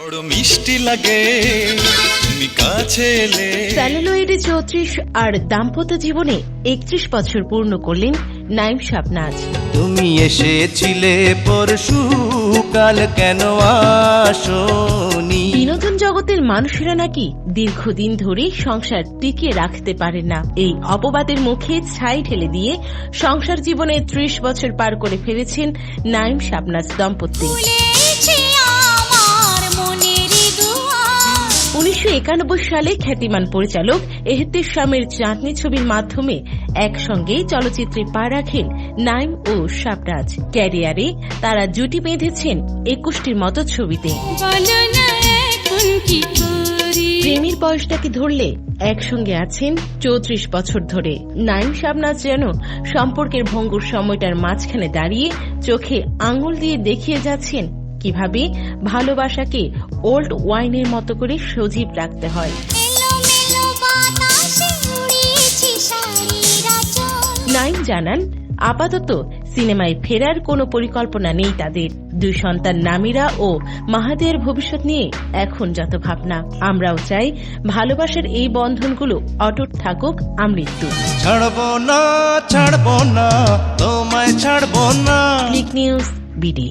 বড় মিষ্টি লাগে তুমি কাছে এলে। সেলুলয়েডে 34 আর দাম্পত্য জীবনে 31 বছর পূর্ণ করলেন নাইম শাবনাজ। তুমি এসেছিলে পরশু, কাল কেন আসোনি? বিনোদন জগতের মানুষেরা নাকি দীর্ঘদিন ধরে সংসার টিকিয়ে রাখতে পারেন না, এই অপবাদের মুখে ছাই ঢেলে দিয়ে সংসার জীবনে 30 বছর পার করে ফেলেছেন নাইম শাবনাজ দম্পতি। 1991 সালে খ্যাতিমান পরিচালক এহতেশামের চাঁদনি ছবির মাধ্যমে একসঙ্গে চলচ্চিত্রে পা রাখেন নাইম ও শাবনাজ। ক্যারিয়ারে তারা জুটি বেঁধেছেন 21টির মতো ছবিতে। প্রেমের বয়সটাকে ধরলে একসঙ্গে আছেন 34 বছর ধরে। নাইম শাবনাজ যেন সম্পর্কের ভঙ্গুর সময়টার মাঝখানে দাঁড়িয়ে চোখে আঙুল দিয়ে দেখিয়ে যাচ্ছেন কিভাবে ভালোবাসাকে ওল্ড ওয়াইনের মতো করে সজীব রাখতে হয়। নাইম জানান, আপাতত সিনেমায় ফেরার কোনো পরিকল্পনা নেই তাদের। 2 সন্তান নামিরা ও মাহাদের ভবিষ্যৎ নিয়ে এখন যত ভাবনা। আমরাও চাই ভালোবাসার এই বন্ধনগুলো অটুট থাকুক আমৃত্যু। ছাড়বো না, তোমায় ছাড়বো না। Click news BD.